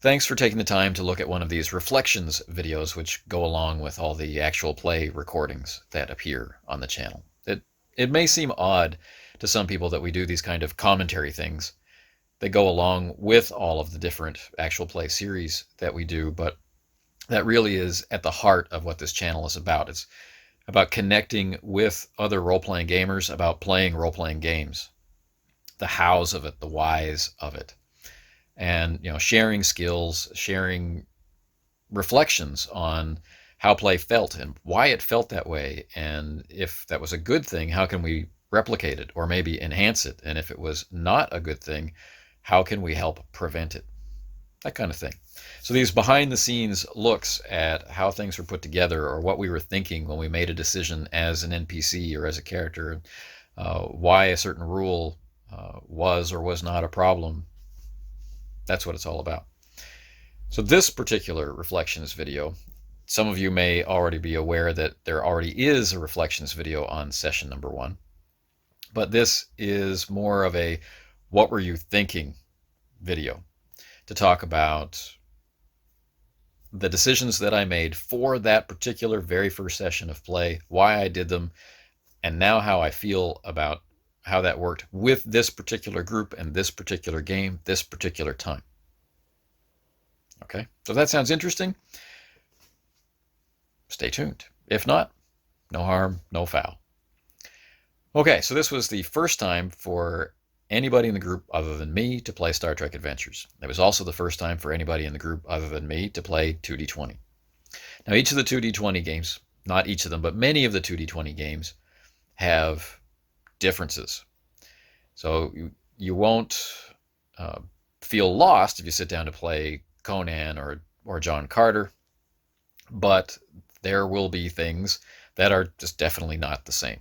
Thanks for taking the time to look at one of these reflections videos which go along with all the actual play recordings that appear on the channel. It may seem odd to some people that we do these kind of commentary things that go along with all of the different actual play series that we do, but that really is at the heart of what this channel is about. It's about connecting with other role-playing gamers, about playing role-playing games, the hows of it, the whys of it, and sharing skills, sharing reflections on how play felt and why it felt that way, and if that was a good thing, how can we replicate it or maybe enhance it, and if it was not a good thing, how can we help prevent it, that kind of thing. So these behind the scenes looks at how things were put together or what we were thinking when we made a decision as an NPC or as a character, why a certain rule was or was not a problem. That's what it's all about. So this particular reflections video, some of you may already be aware that there already is a reflections video on session number 1, but this is more of a what were you thinking video to talk about the decisions that I made for that particular very first session of play, why I did them, and now how I feel about how that worked with this particular group and this particular game, this particular time. Okay, so if that sounds interesting, stay tuned. If not, no harm, no foul. Okay, so this was the first time for anybody in the group other than me to play Star Trek Adventures. It was also the first time for anybody in the group other than me to play 2D20. Now, each of the 2D20 games, not each of them, but many of the 2D20 games have differences. So you won't feel lost if you sit down to play Conan or John Carter, but there will be things that are just definitely not the same.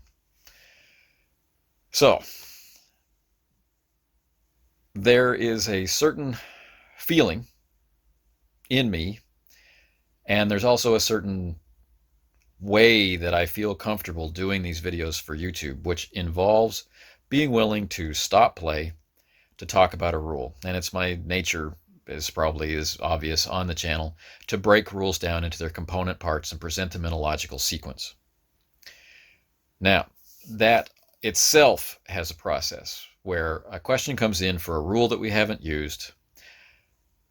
So there is a certain feeling in me, and there's also a certain way that I feel comfortable doing these videos for YouTube, which involves being willing to stop play to talk about a rule. And it's my nature, as probably is obvious on the channel, to break rules down into their component parts and present them in a logical sequence. Now, that itself has a process where a question comes in for a rule that we haven't used.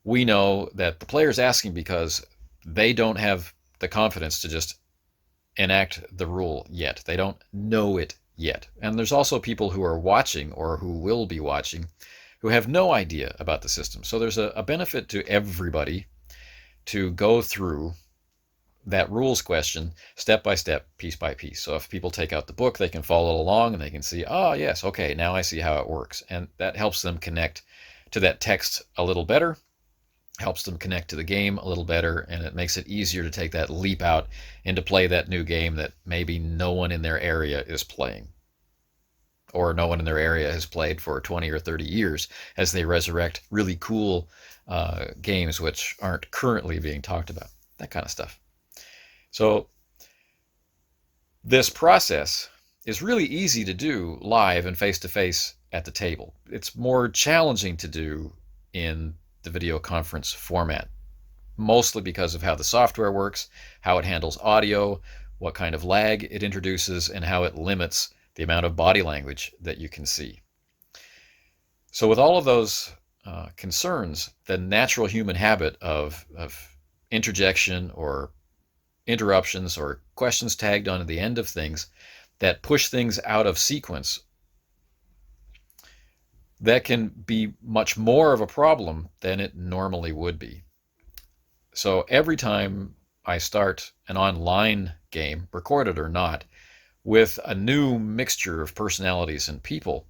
We know that the player is asking because they don't have the confidence to just enact the rule yet. They don't know it yet. And there's also people who are watching or who will be watching who have no idea about the system. So there's a benefit to everybody to go through that rules question step by step, piece by piece. So if people take out the book, they can follow along and they can see, oh yes, okay, now I see how it works. And that helps them connect to that text a little better, helps them connect to the game a little better, and it makes it easier to take that leap out and to play that new game that maybe no one in their area is playing, or no one in their area has played for 20 or 30 years as they resurrect really cool games which aren't currently being talked about, that kind of stuff. So this process is really easy to do live and face-to-face at the table. It's more challenging to do in the video conference format, mostly because of how the software works, how it handles audio, what kind of lag it introduces, and how it limits the amount of body language that you can see. So with all of those concerns, the natural human habit of interjection or interruptions or questions tagged on at the end of things that push things out of sequence, that can be much more of a problem than it normally would be. So every time I start an online game, recorded or not, with a new mixture of personalities and people,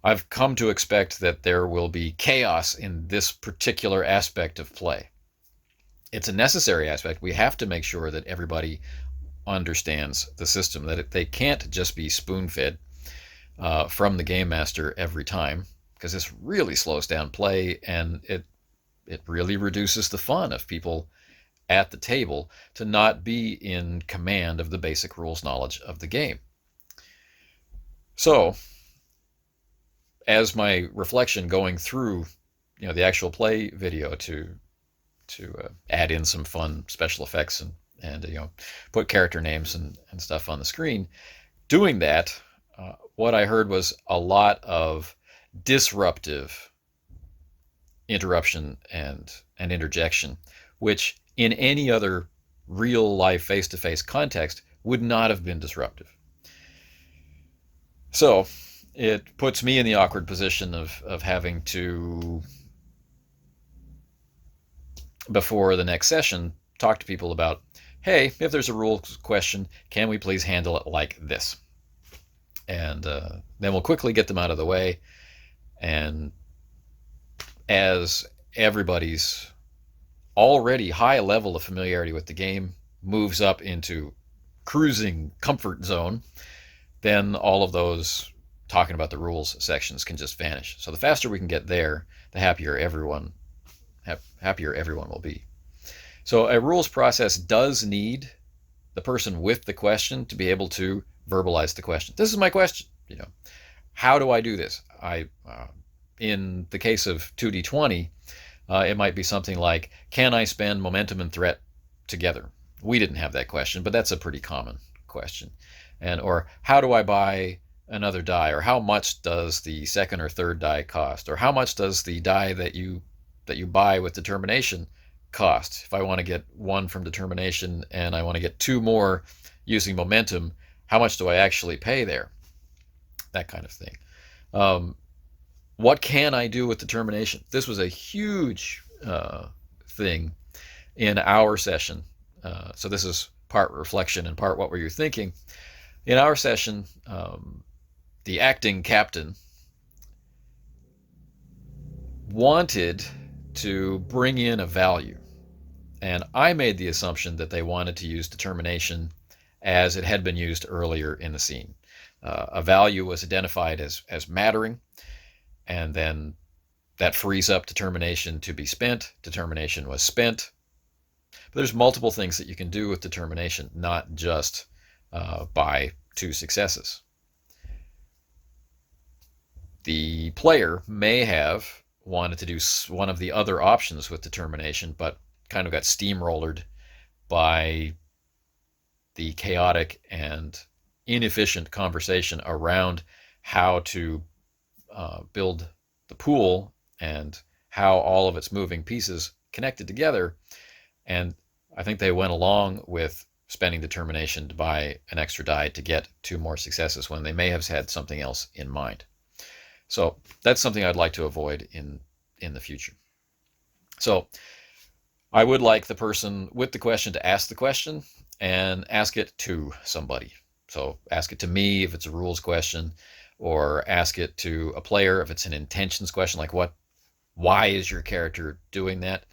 I've come to expect that there will be chaos in this particular aspect of play. It's a necessary aspect. We have to make sure that everybody understands the system, that they can't just be spoon-fed from the game master every time, because this really slows down play, and it really reduces the fun of people at the table to not be in command of the basic rules knowledge of the game. So, as my reflection going through the actual play video to add in some fun special effects and put character names and stuff on the screen. Doing that, what I heard was a lot of disruptive interruption and interjection, which in any other real life face-to-face context would not have been disruptive. So it puts me in the awkward position of having to, before the next session, talk to people about, hey, if there's a rules question, can we please handle it like this? And then we'll quickly get them out of the way. And as everybody's already high level of familiarity with the game moves up into cruising comfort zone, then all of those talking about the rules sections can just vanish. So the faster we can get there, the happier everyone will be. So a rules process does need the person with the question to be able to verbalize the question. This is my question. How do I do this? In the case of 2D20, it might be something like, can I spend momentum and threat together? We didn't have that question, but that's a pretty common question. Or how do I buy another die? Or how much does the second or third die cost? Or how much does the die that you buy with determination cost? If I want to get one from determination and I want to get two more using momentum, how much do I actually pay there? That kind of thing. What can I do with determination? This was a huge thing in our session. So this is part reflection and part what were you thinking. In our session, the acting captain wanted to bring in a value. And I made the assumption that they wanted to use determination as it had been used earlier in the scene. A value was identified as mattering, and then that frees up determination to be spent. Determination was spent. But there's multiple things that you can do with determination, not just by 2 successes. The player may have wanted to do one of the other options with determination, but kind of got steamrollered by the chaotic and inefficient conversation around how to build the pool and how all of its moving pieces connected together. And I think they went along with spending determination to buy an extra die to get 2 more successes when they may have had something else in mind. So that's something I'd like to avoid in the future. So I would like the person with the question to ask the question and ask it to somebody. So ask it to me if it's a rules question, or ask it to a player if it's an intentions question, like why is your character doing that?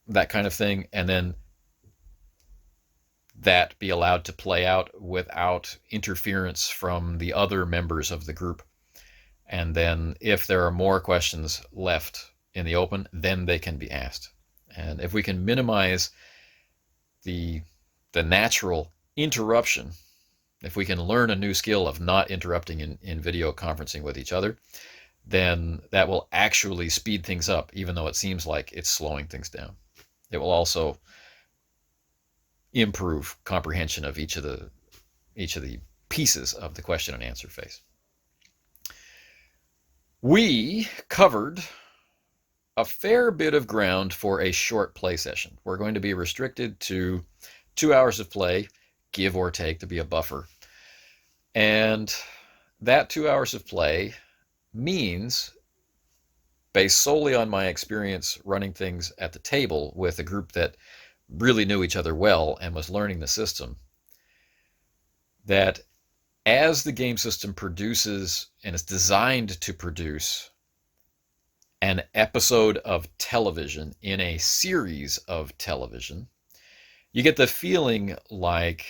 That kind of thing. And then that be allowed to play out without interference from the other members of the group. And then if there are more questions left in the open, then they can be asked. And if we can minimize the natural interruption, if we can learn a new skill of not interrupting in video conferencing with each other, then that will actually speed things up, even though it seems like it's slowing things down. It will also improve comprehension of each of the pieces of the question and answer phase. We covered a fair bit of ground for a short play session. We're going to be restricted to 2 hours of play, give or take, to be a buffer. And that 2 hours of play means, based solely on my experience running things at the table with a group that really knew each other well and was learning the system, that as the game system produces and is designed to produce an episode of television in a series of television, you get the feeling like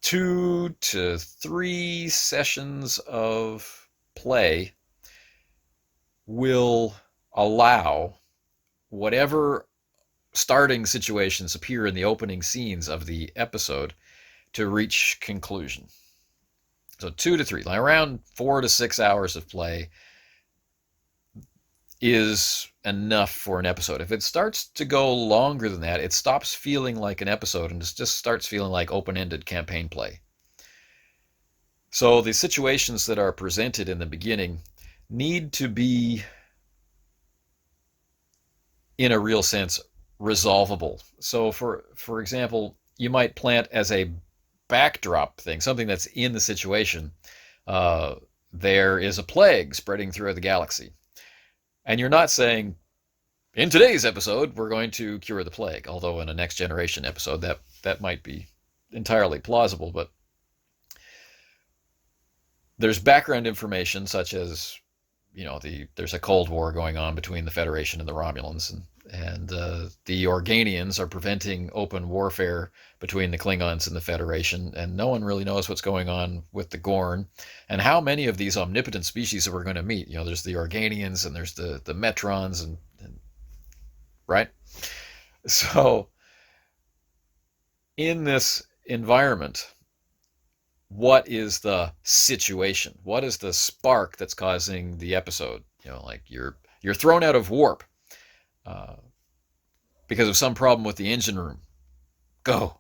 2 to 3 sessions of play will allow whatever starting situations appear in the opening scenes of the episode to reach conclusion. So 2 to 3, like around 4 to 6 hours of play is enough for an episode. If it starts to go longer than that, it stops feeling like an episode and it just starts feeling like open-ended campaign play. So the situations that are presented in the beginning need to be, in a real sense, resolvable. So for example, you might plant as a backdrop thing, something that's in the situation. There is a plague spreading through the galaxy. And you're not saying, in today's episode, we're going to cure the plague. Although in a Next Generation episode, that might be entirely plausible. But there's background information such as, there's a Cold War going on between the Federation and the Romulans, and the Organians are preventing open warfare between the Klingons and the Federation, and no one really knows what's going on with the Gorn, and how many of these omnipotent species that we're going to meet. There's the Organians, and there's the Metrons, and right? So in this environment, what is the situation? What is the spark that's causing the episode? Like you're thrown out of warp because of some problem with the engine room. Go.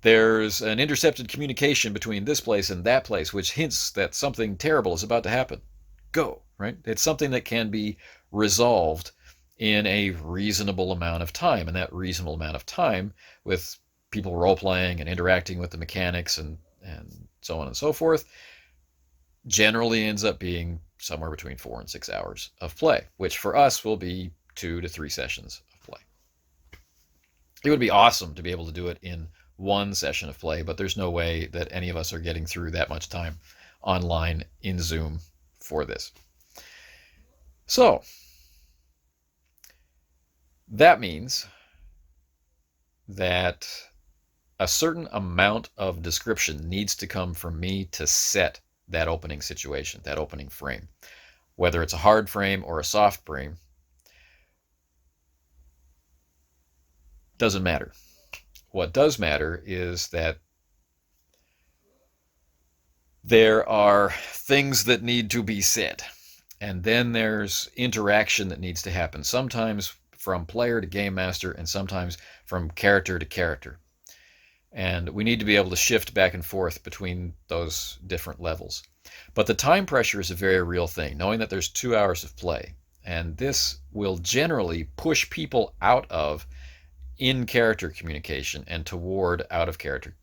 There's an intercepted communication between this place and that place, which hints that something terrible is about to happen. Go. Right? It's something that can be resolved in a reasonable amount of time, and that reasonable amount of time, with people role-playing and interacting with the mechanics and so on and so forth, generally ends up being somewhere between 4 and 6 hours of play, which for us will be 2 to 3 sessions of play. It would be awesome to be able to do it in one session of play, but there's no way that any of us are getting through that much time online in Zoom for this. So that means that a certain amount of description needs to come from me to set that opening situation, that opening frame. Whether it's a hard frame or a soft frame, doesn't matter. What does matter is that there are things that need to be said, and then there's interaction that needs to happen, sometimes from player to game master and sometimes from character to character. And we need to be able to shift back and forth between those different levels. But the time pressure is a very real thing, knowing that there's 2 hours of play. And this will generally push people out of in-character communication and toward out-of-character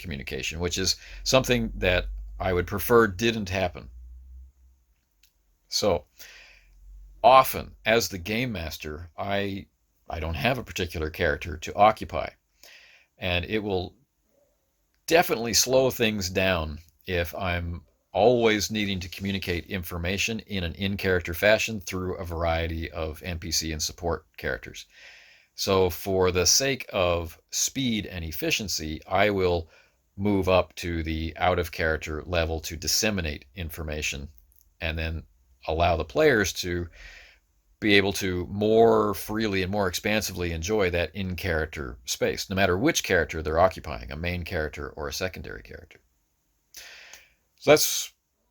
communication, which is something that I would prefer didn't happen. So often, as the game master, I don't have a particular character to occupy. And it will definitely slow things down if I'm always needing to communicate information in an in-character fashion through a variety of NPC and support characters. So for the sake of speed and efficiency, I will move up to the out-of-character level to disseminate information and then allow the players to be able to more freely and more expansively enjoy that in-character space, no matter which character they're occupying, a main character or a secondary character. So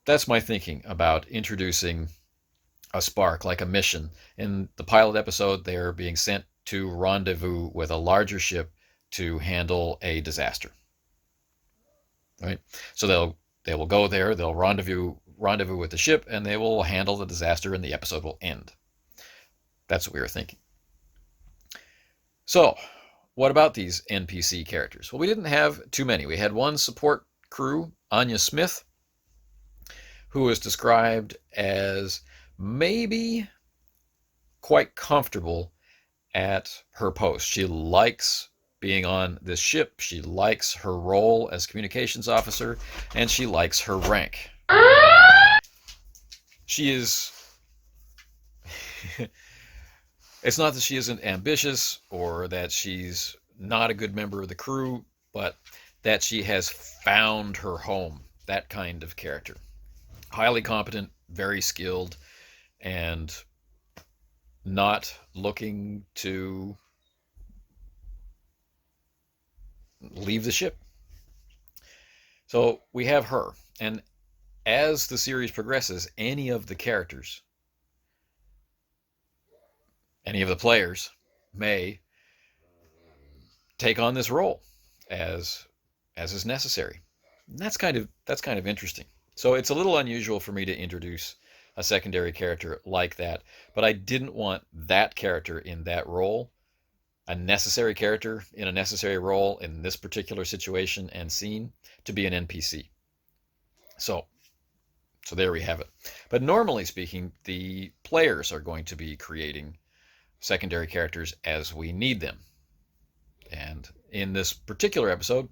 that's my thinking about introducing a spark, like a mission. In the pilot episode, they're being sent to rendezvous with a larger ship to handle a disaster. Right? So they will go there, they'll rendezvous with the ship, and they will handle the disaster, and the episode will end. That's what we were thinking. So, what about these NPC characters? Well, we didn't have too many. We had one support crew, Anya Smith, who was described as maybe quite comfortable at her post. She likes being on this ship. She likes her role as communications officer, and she likes her rank. She is... It's not that she isn't ambitious or that she's not a good member of the crew, but that she has found her home. That kind of character. Highly competent, very skilled, and not looking to leave the ship. So we have her. And as the series progresses, any of the characters, any of the players may take on this role as is necessary. And that's kind of interesting. So it's a little unusual for me to introduce a secondary character like that, but I didn't want that character in that role, a necessary character in a necessary role in this particular situation and scene, to be an NPC. So there we have it. But normally speaking, the players are going to be creating secondary characters as we need them. And in this particular episode,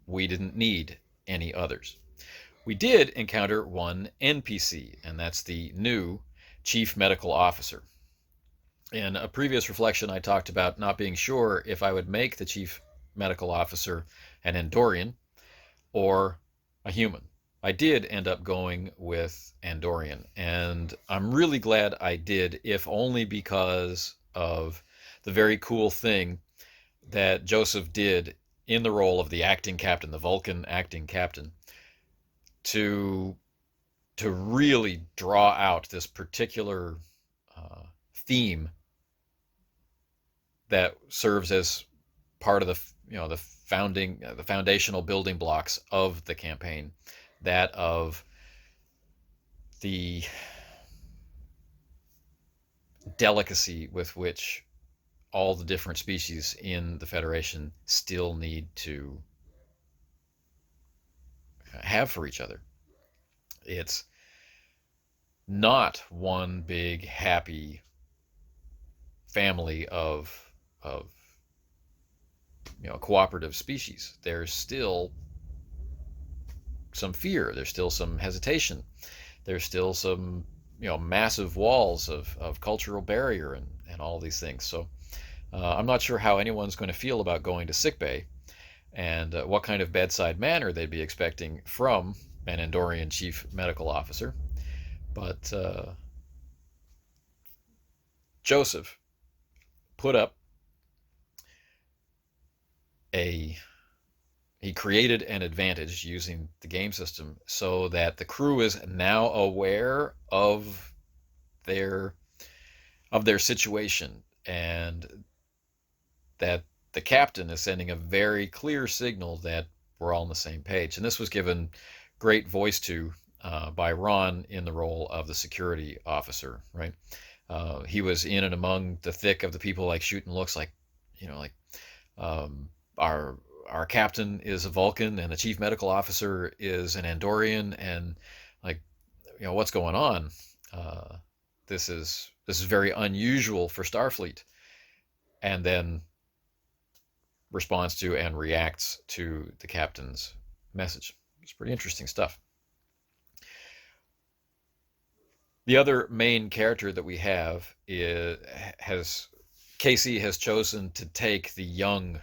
we didn't need any others. We did encounter one NPC, and that's the new Chief Medical Officer. In a previous reflection, I talked about not being sure if I would make the Chief Medical Officer an Andorian or a human. I did end up going with Andorian, and I'm really glad I did, if only because of the very cool thing that Joseph did in the role of the acting captain, the Vulcan acting captain, to really draw out this particular theme that serves as part of the foundational building blocks of the campaign, that of the delicacy with which all the different species in the Federation still need to have for each other. It's not one big happy family of cooperative species. There's still some fear. There's still some hesitation. There's still some massive walls of cultural barrier and all these things. So I'm not sure how anyone's going to feel about going to sickbay, and what kind of bedside manner they'd be expecting from an Andorian Chief Medical Officer. But Joseph put up he created an advantage using the game system so that the crew is now aware of their situation, and that the captain is sending a very clear signal that we're all on the same page. And this was given great voice to by Ron in the role of the security officer, right? He was in and among the thick of the people like shooting looks like, our captain is a Vulcan and the chief medical officer is an Andorian, and like, what's going on? This is very unusual for Starfleet. And then responds to and reacts to the captain's message. It's pretty interesting stuff. The other main character that we have Casey has chosen to take the young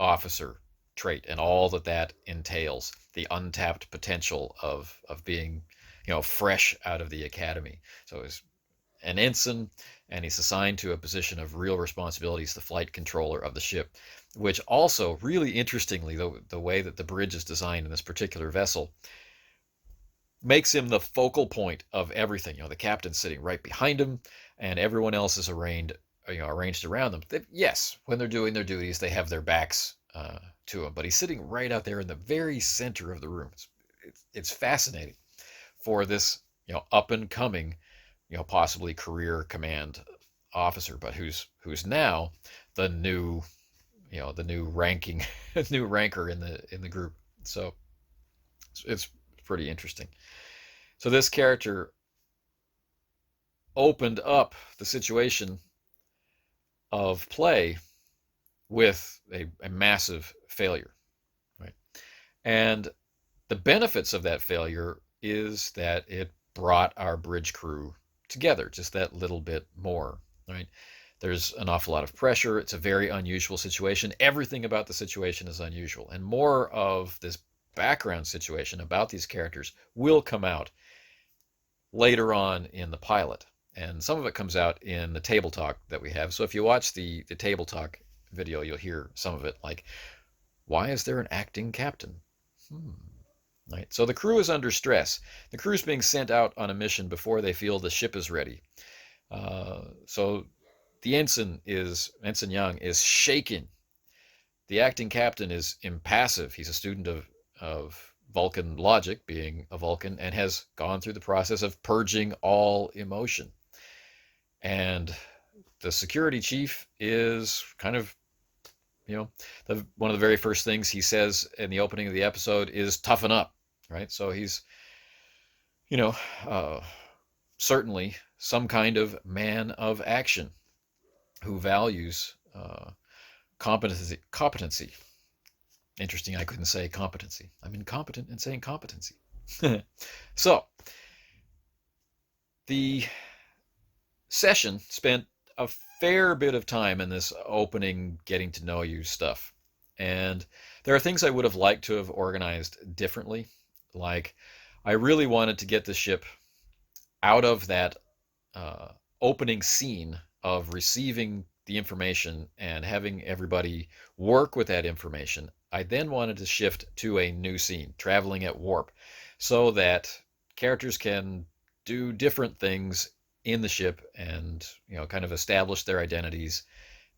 officer trait and all that entails, the untapped potential of being, fresh out of the academy. So he's an ensign, and he's assigned to a position of real responsibility as the flight controller of the ship, which also, really interestingly, the way that the bridge is designed in this particular vessel makes him the focal point of everything. The captain's sitting right behind him, and everyone else is arranged around them. Yes, when they're doing their duties, they have their backs to him, but he's sitting right out there in the very center of the room. It's fascinating for this up and coming possibly career command officer, but who's now the new ranking new ranker in the group. So it's pretty interesting. So this character opened up the situation of play with a massive failure, right? And the benefits of that failure is that it brought our bridge crew together just that little bit more, right? There's an awful lot of pressure. It's a very unusual situation. Everything about the situation is unusual, and more of this background situation about these characters will come out later on in the pilot, and some of it comes out in the table talk that we have. So if you watch the table talk video, you'll hear some of it, like, why is there an acting captain? Right? So the crew is under stress. The crew is being sent out on a mission before they feel the ship is ready. So the Ensign Young is shaken. The acting captain is impassive. He's a student of Vulcan logic, being a Vulcan, and has gone through the process of purging all emotion. And the security chief is kind of, one of the very first things he says in the opening of the episode is toughen up, right? So he's, you know, uh, certainly some kind of man of action who values competency. Interesting, I couldn't say competency. I'm incompetent in saying competency. So, the session spent a fair bit of time in this opening getting to know you stuff. And there are things I would have liked to have organized differently. Like, I really wanted to get the ship out of that opening scene of receiving the information and having everybody work with that information. I then wanted to shift to a new scene, traveling at warp, so that characters can do different things in the ship and kind of establish their identities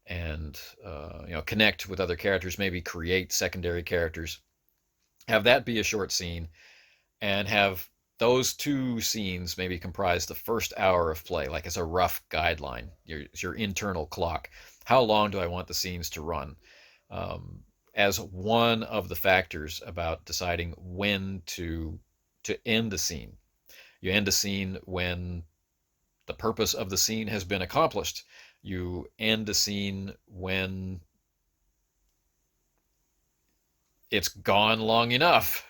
and connect with other characters, maybe create secondary characters, have that be a short scene, and have those two scenes maybe comprise the first hour of play, like as a rough guideline, your internal clock. How long do I want the scenes to run? As one of the factors about deciding when to end a scene. You end a scene when the purpose of the scene has been accomplished. You end a scene when it's gone long enough,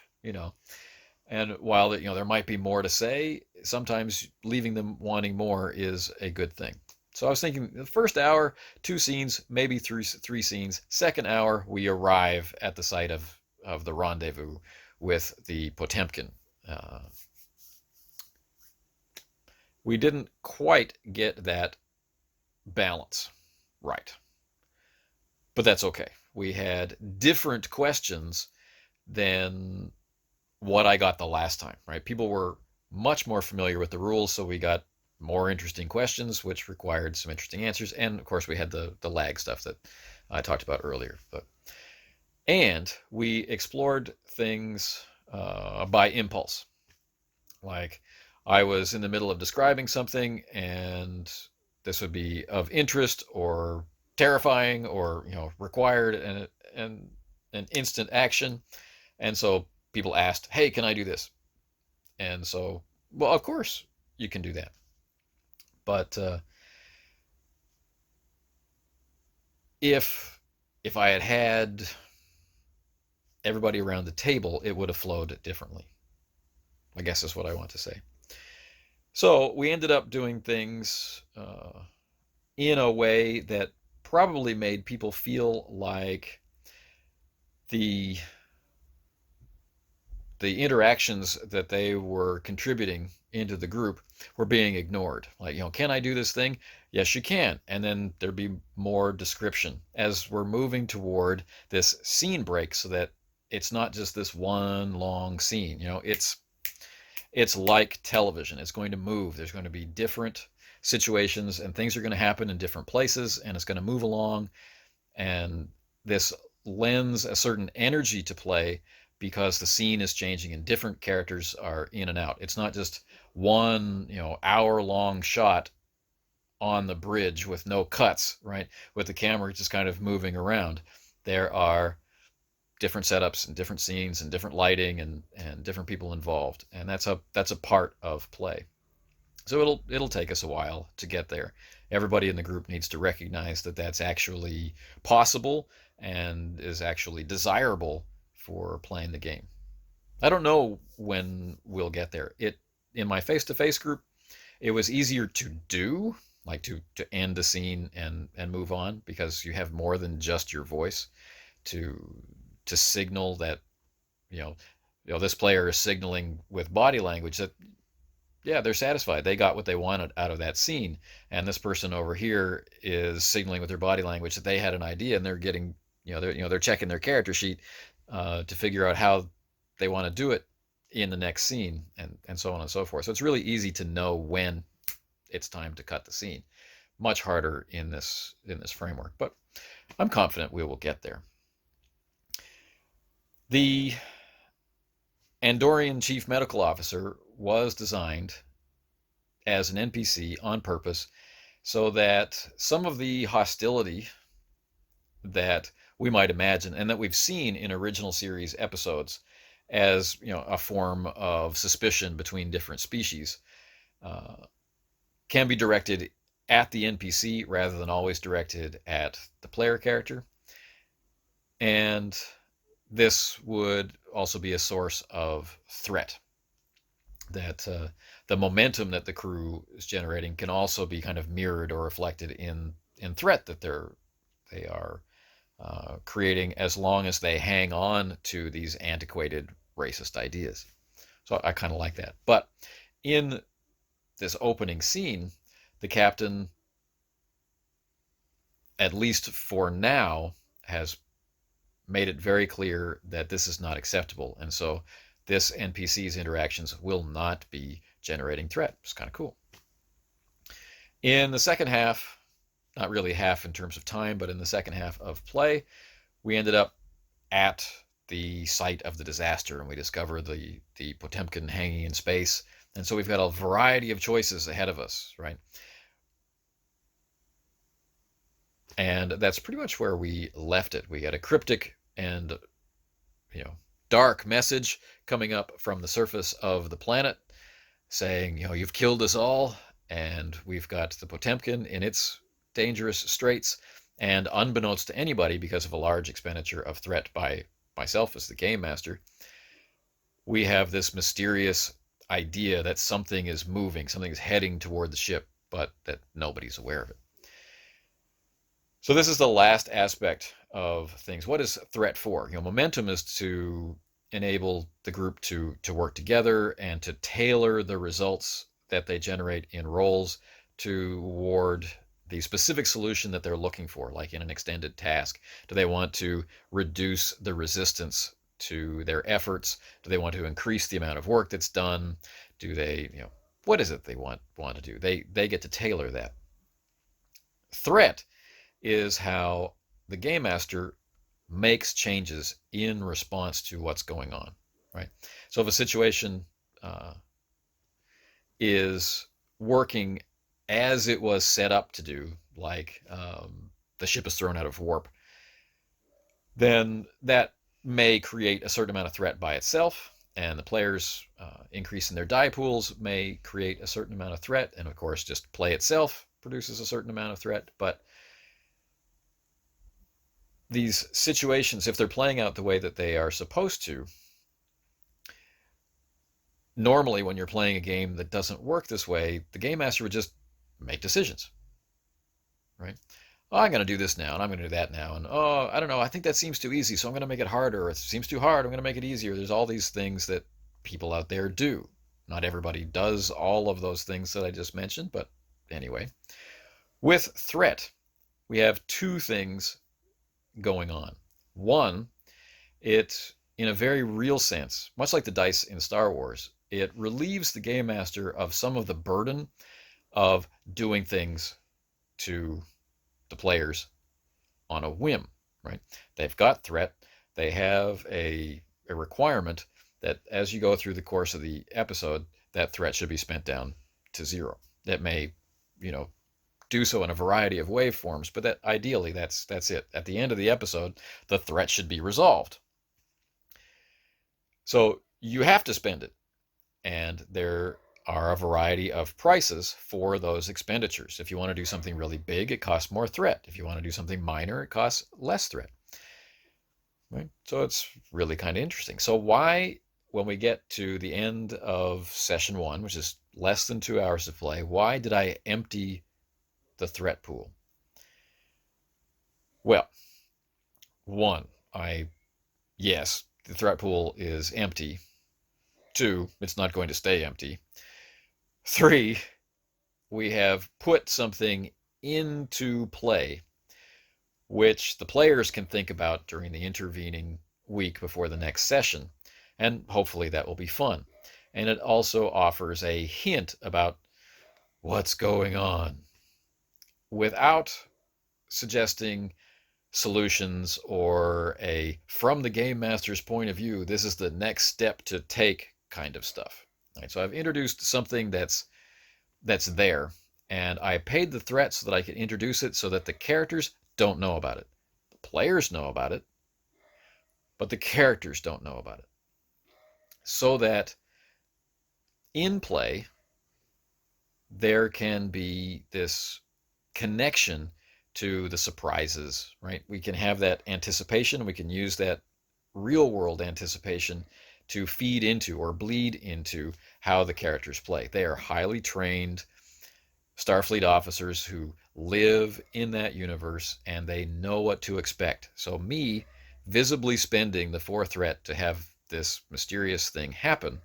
And while there might be more to say, sometimes leaving them wanting more is a good thing. So I was thinking the first hour, 2 scenes, maybe 3 scenes. Second hour, we arrive at the site of the rendezvous with the Potemkin. We didn't quite get that balance right. But that's okay. We had different questions than what I got the last time, right? People were much more familiar with the rules, so we got more interesting questions, which required some interesting answers. And of course, we had the lag stuff that I talked about earlier. And we explored things by impulse. Like, I was in the middle of describing something, and this would be of interest or terrifying or required an instant action. And so people asked, hey, can I do this? And so, well, of course you can do that. But if I had everybody around the table, it would have flowed differently, I guess is what I want to say. So we ended up doing things in a way that probably made people feel like the interactions that they were contributing into the group were being ignored. Like, can I do this thing? Yes, you can. And then there'd be more description as we're moving toward this scene break, so that it's not just this one long scene. It's like television. It's going to move. There's going to be different situations, and things are going to happen in different places, and it's going to move along. And this lends a certain energy to play because the scene is changing and different characters are in and out. It's not just one, hour-long shot on the bridge with no cuts, right? With the camera just kind of moving around. There are different setups and different scenes and different lighting and different people involved, and that's a part of play. So it'll take us a while to get there. Everybody in the group needs to recognize that that's actually possible and is actually desirable for playing the game. I don't know when we'll get there. In my face-to-face group, it was easier to do, like to end a scene and move on, because you have more than just your voice to signal that this player is signaling with body language that they're satisfied, they got what they wanted out of that scene, and this person over here is signaling with their body language that they had an idea, and they're getting they're checking their character sheet to figure out how they want to do it in the next scene, and so on and so forth. So it's really easy to know when it's time to cut the scene. Much harder in this framework, but I'm confident we will get there. The Andorian Chief Medical Officer was designed as an NPC on purpose so that some of the hostility that we might imagine and that we've seen in original series episodes as a form of suspicion between different species uh, can be directed at the NPC rather than always directed at the player character. And this would also be a source of threat. That the momentum that the crew is generating can also be kind of mirrored or reflected in threat that they are creating, as long as they hang on to these antiquated racist ideas. So I kind of like that. But in this opening scene, the captain, at least for now, has made it very clear that this is not acceptable. And so this NPC's interactions will not be generating threat. It's kind of cool. In the second half, not really half in terms of time, but in the second half of play, we ended up at the site of the disaster, and we discover the Potemkin hanging in space. And so we've got a variety of choices ahead of us, right? And that's pretty much where we left it. We got a cryptic and dark message coming up from the surface of the planet saying, you've killed us all, and we've got the Potemkin in its dangerous straits. And unbeknownst to anybody, because of a large expenditure of threat by myself as the game master, we have this mysterious idea that something is moving, something is heading toward the ship, but that nobody's aware of it. So this is the last aspect of things. What is threat for? Momentum is to enable the group to work together and to tailor the results that they generate in roles toward the specific solution that they're looking for, like in an extended task. Do they want to reduce the resistance to their efforts? Do they want to increase the amount of work that's done? Do they, what is it they want to do? They get to tailor that. Threat is how the game master makes changes in response to what's going on, right? So if a situation is working as it was set up to do, like the ship is thrown out of warp, then that may create a certain amount of threat by itself, and the players increase in their die pools may create a certain amount of threat, and of course just play itself produces a certain amount of threat. But these situations, if they're playing out the way that they are supposed to, normally when you're playing a game that doesn't work this way, the game master would just make decisions, right? Oh, I'm going to do this now, and I'm going to do that now, and oh, I don't know, I think that seems too easy, so I'm going to make it harder, or it seems too hard, I'm going to make it easier. There's all these things that people out there do. Not everybody does all of those things that I just mentioned, but anyway. With threat, we have two things going on. One, it, in a very real sense, much like the dice in Star Wars, it relieves the game master of some of the burden of doing things to the players on a whim, right? They've got threat. They have a requirement that as you go through the course of the episode, that threat should be spent down to zero. That may, do so in a variety of waveforms, but that ideally that's it. At the end of the episode, the threat should be resolved. So you have to spend it, and there are a variety of prices for those expenditures. If you want to do something really big, it costs more threat. If you want to do something minor, it costs less threat. Right? So it's really kind of interesting. So why, when we get to the end of session 1, which is less than 2 hours of play, why did I empty the threat pool? Well, one, yes, the threat pool is empty. 2, it's not going to stay empty. 3, we have put something into play which the players can think about during the intervening week before the next session And hopefully that will be fun. And it also offers a hint about what's going on without suggesting solutions or a from the game master's point of view, this is the next step to take kind of stuff. All right, so I've introduced something that's there, and I paid the threat so that I could introduce it so that the characters don't know about it. The players know about it, but the characters don't know about it. So that in play, there can be this connection to the surprises, right? We can have that anticipation. We can use that real world anticipation to feed into or bleed into how the characters play. They are highly trained Starfleet officers who live in that universe and they know what to expect. So me visibly spending the 4 threat to have this mysterious thing happen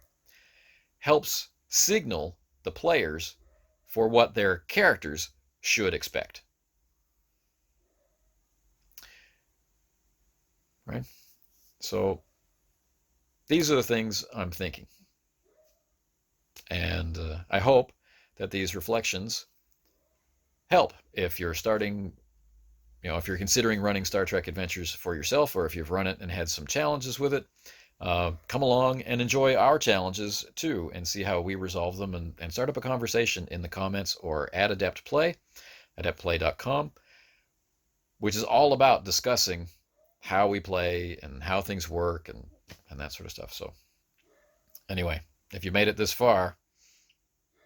helps signal the players for what their characters should expect. Right? So these are the things I'm thinking. And I hope that these reflections help if you're starting, if you're considering running Star Trek Adventures for yourself, or if you've run it and had some challenges with it. Come along and enjoy our challenges too and see how we resolve them, and start up a conversation in the comments or at AdeptPlay, adeptplay.com, which is all about discussing how we play and how things work and that sort of stuff. So anyway, if you made it this far,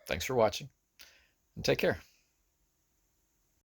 thanks for watching and take care.